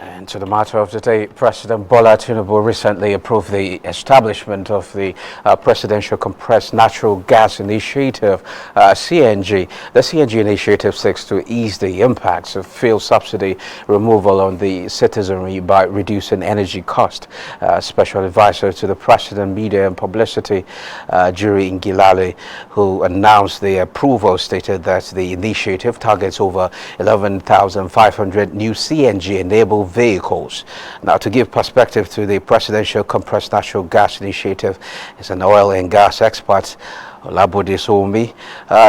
And to the matter of the day, President Bola Tinubu recently approved the establishment of the Presidential Compressed Natural Gas Initiative, CNG. The CNG initiative seeks to ease the impacts of fuel subsidy removal on the citizenry by reducing energy cost. Special advisor to the President, Media and Publicity, Juri Ngilale, who announced the approval, stated that the initiative targets over 11,500 new CNG-enabled vehicles. Now, to give perspective to the Presidential Compressed Natural Gas Initiative, is an oil and gas expert, Olabode Sowunmi.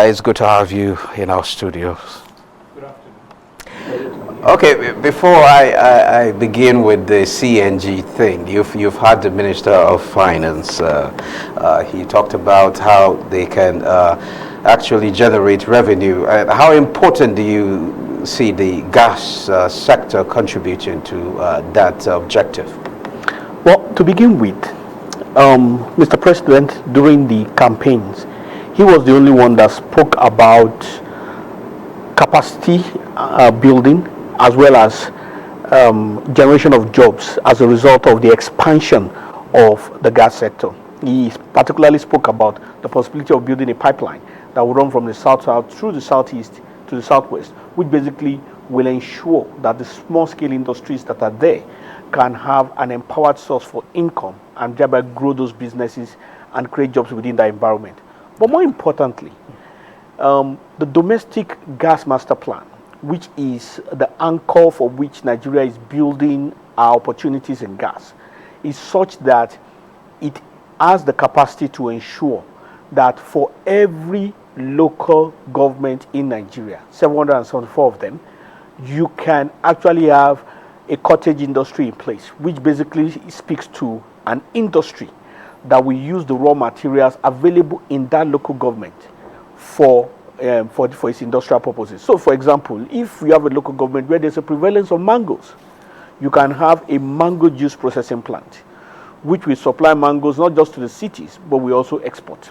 It's good to have you in our studios. Good afternoon. Okay, before I begin with the CNG thing, you've had the Minister of Finance. He talked about how they can actually generate revenue. How important do you see the gas sector contributing to that objective? Well, to begin with, Mr. President, during the campaigns, he was the only one that spoke about capacity building as well as generation of jobs as a result of the expansion of the gas sector. He particularly spoke about the possibility of building a pipeline that will run from the south-south through the southeast to the southwest, which basically will ensure that the small-scale industries that are there can have an empowered source for income and thereby grow those businesses and create jobs within that environment. But more importantly, the domestic gas master plan, which is the anchor for which Nigeria is building our opportunities in gas, is such that it has the capacity to ensure that for every local government in Nigeria, 774 of them, you can actually have a cottage industry in place, which basically speaks to an industry that will use the raw materials available in that local government for its industrial purposes. So, for example, if you have a local government where there's a prevalence of mangoes, you can have a mango juice processing plant, which will supply mangoes not just to the cities, but we also export.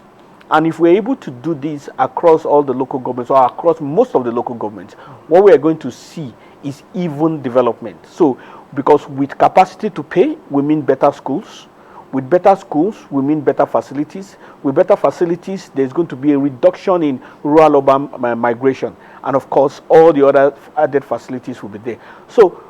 And if we're able to do this across all the local governments or across most of the local governments, what we are going to see is even development. So, because with capacity to pay, we mean better schools. With better schools, we mean better facilities. With better facilities, there's going to be a reduction in rural-urban migration. And of course, all the other added facilities will be there. So,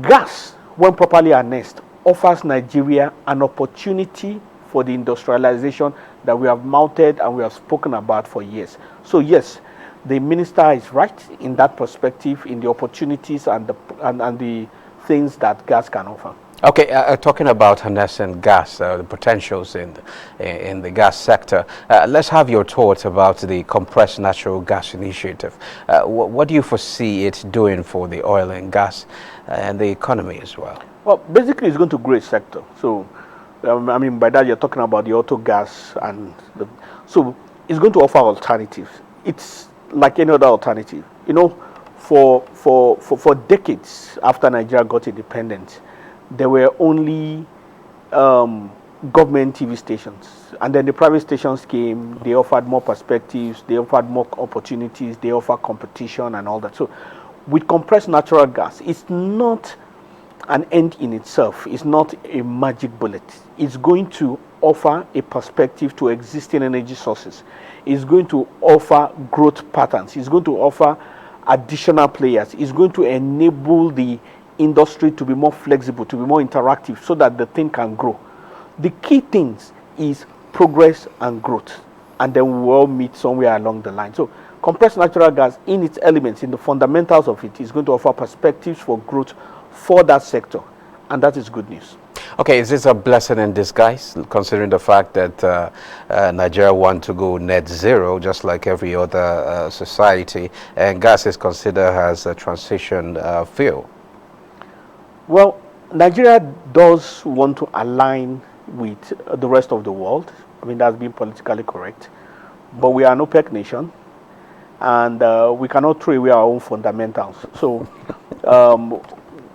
gas, when properly harnessed, offers Nigeria an opportunity for the industrialization that we have mounted and we have spoken about for years. So yes, the minister is right in that perspective, in the opportunities and the things that gas can offer. Okay, talking about harnessing gas, the potentials in the gas sector, let's have your thoughts about the Compressed Natural Gas Initiative. What do you foresee it doing for the oil and gas and the economy as well? Well, basically it's going to grow a sector. So I mean, by that you're talking about the auto gas, and so it's going to offer alternatives. It's like any other alternative. You know, for decades after Nigeria got independent, there were only government TV stations, and then the private stations came. They offered more perspectives, they offered more opportunities, they offer competition and all that. So, with compressed natural gas, it's not an end in itself. Is not a magic bullet. It's going to offer a perspective to existing energy sources. It's going to offer growth patterns. It's going to offer additional players. It's going to enable the industry to be more flexible, to be more interactive, so that the thing can grow. The key things is progress and growth, and then we will all meet somewhere along the line. So compressed natural gas, in its elements, in the fundamentals of it, is going to offer perspectives for growth for that sector, and that is good news. Okay, is this a blessing in disguise, considering the fact that Nigeria wants to go net zero, just like every other society, and gas is considered as a transition fuel? Well, Nigeria does want to align with the rest of the world. I mean, that's being politically correct. But we are an OPEC nation, and we cannot throw away our own fundamentals. So,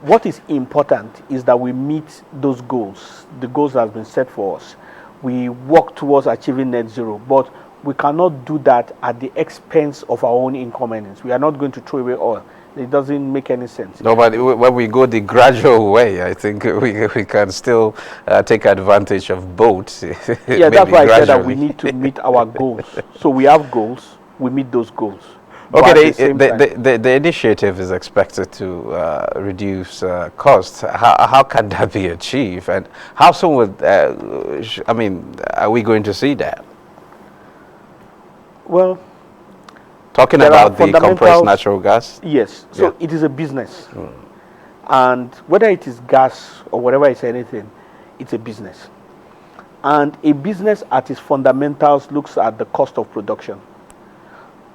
what is important is that we meet those goals, the goals that have been set for us. We work towards achieving net zero, but we cannot do that at the expense of our own income earnings. We are not going to throw away oil It doesn't make any sense. No, but when we go the gradual way, I think we can still take advantage of both. Yeah, that's why I said that we need to meet our goals. So we have goals, we meet those goals. Okay, the initiative is expected to reduce costs. How can that be achieved, and how soon would, I mean, are we going to see that? Well, talking about the compressed natural gas? Yes, so it is a business. And whether it is gas or whatever it's anything, it's a business. And a business at its fundamentals looks at the cost of production.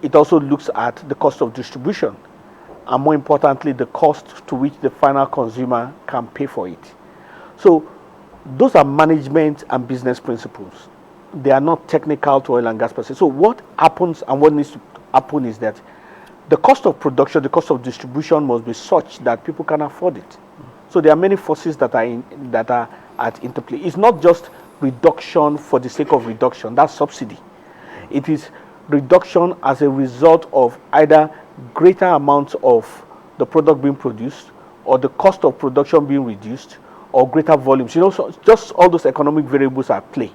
It also looks at the cost of distribution, and more importantly, the cost to which the final consumer can pay for it. So those are management and business principles. They are not technical to oil and gas per se. So what happens and what needs to happen is that the cost of production, the cost of distribution must be such that people can afford it. So there are many forces that are at interplay. It's not just reduction for the sake of reduction. That's subsidy. It is reduction as a result of either greater amounts of the product being produced, or the cost of production being reduced, or greater volumes. You know, so just all those economic variables are at play.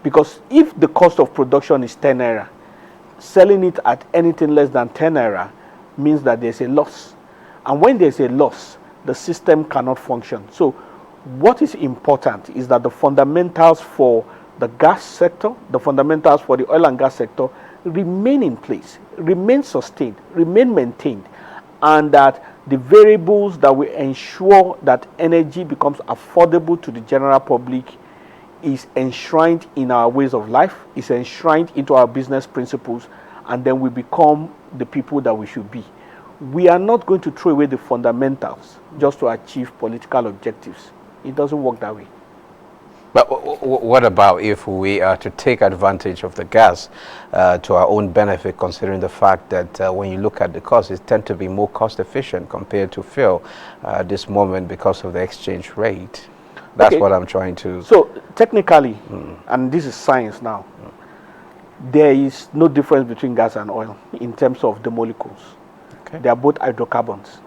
Because if the cost of production is 10 naira, selling it at anything less than 10 naira means that there's a loss. And when there's a loss, the system cannot function. So what is important is that the fundamentals for the gas sector, the fundamentals for the oil and gas sector remain in place, remain sustained, remain maintained, and that the variables that will ensure that energy becomes affordable to the general public is enshrined in our ways of life, is enshrined into our business principles, and then we become the people that we should be. We are not going to throw away the fundamentals just to achieve political objectives. It doesn't work that way. But what about if we are to take advantage of the gas to our own benefit, considering the fact that when you look at the costs, it tends to be more cost efficient compared to fuel at this moment because of the exchange rate? That's what I'm trying to... So technically, and this is science now, there is no difference between gas and oil in terms of the molecules. Okay. They are both hydrocarbons.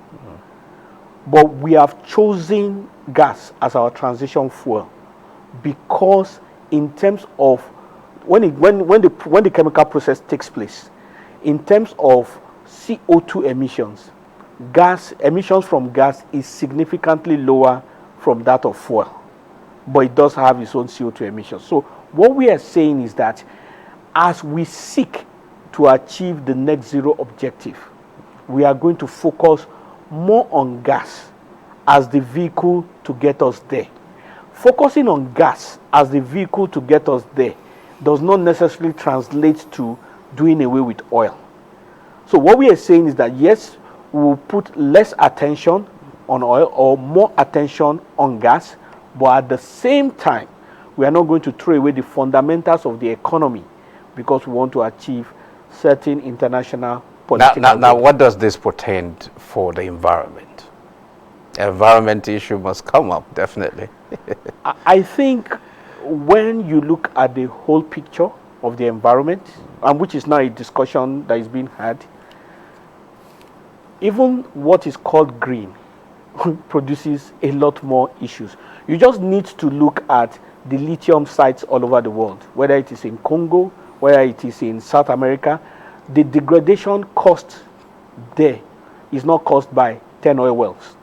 But we have chosen gas as our transition fuel because in terms of when the chemical process takes place, in terms of CO2 emissions, emissions from gas is significantly lower from that of fuel, but it does have its own CO2 emissions. So what we are saying is that as we seek to achieve the net zero objective, we are going to focus more on gas as the vehicle to get us there. Focusing on gas as the vehicle to get us there does not necessarily translate to doing away with oil. So what we are saying is that yes, we will put less attention on oil or more attention on gas, but at the same time, we are not going to throw away the fundamentals of the economy because we want to achieve certain international political goals. Now, what does this portend for the environment? Environment issue must come up, definitely. I think when you look at the whole picture of the environment, and which is now a discussion that is being had, even what is called green produces a lot more issues. You just need to look at the lithium sites all over the world, whether it is in Congo, whether it is in South America. The degradation cost there is not caused by 10 oil wells.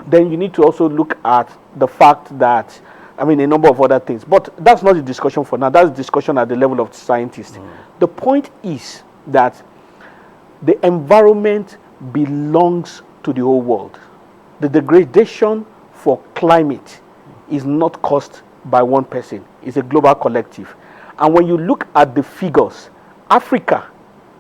Then you need to also look at the fact that, I mean, a number of other things. But that's not the discussion for now. That's discussion at the level of scientists. The point is that the environment belongs to the whole world. The degradation for climate is not caused by one person. It's a global collective. And when you look at the figures, Africa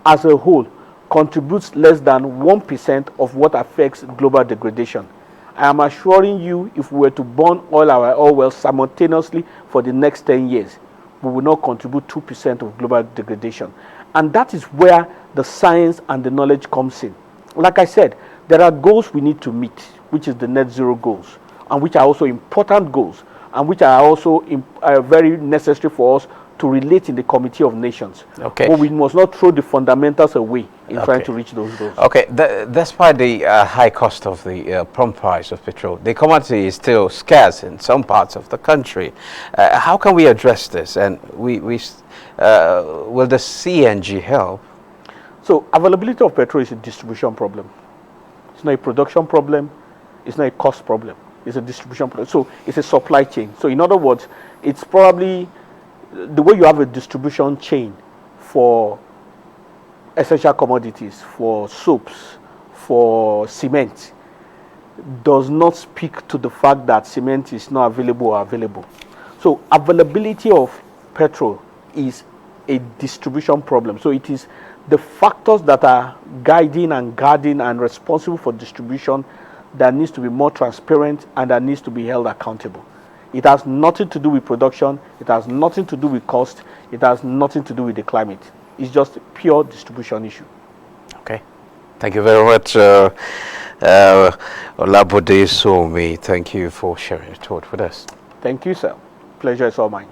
as a whole contributes less than 1% of what affects global degradation. I am assuring you, if we were to burn all our oil wells simultaneously for the next 10 years, we will not contribute 2% of global degradation. And that is where the science and the knowledge comes in. Like I said, there are goals we need to meet, which is the net zero goals, and which are also important goals, and which are also very necessary for us to relate in the Committee of Nations. Okay. But we must not throw the fundamentals away in Okay. trying to reach those goals. Okay, despite the high cost of the pump price of petrol, the commodity is still scarce in some parts of the country. How can we address this? And will the CNG help? So availability of petrol is a distribution problem. It's not a production problem. It's not a cost problem. It's a distribution problem. So it's a supply chain. So in other words, it's probably the way you have a distribution chain for essential commodities, for soaps, for cement, does not speak to the fact that cement is not available or available. So availability of petrol is a distribution problem. So it is the factors that are guiding and guarding and responsible for distribution that needs to be more transparent and that needs to be held accountable. It has nothing to do with production. It has nothing to do with cost. It has nothing to do with the climate. It's just a pure distribution issue. Okay. Thank you very much, Olabode Sowunmi. Thank you for sharing your thought with us. Thank you, sir. Pleasure is all mine.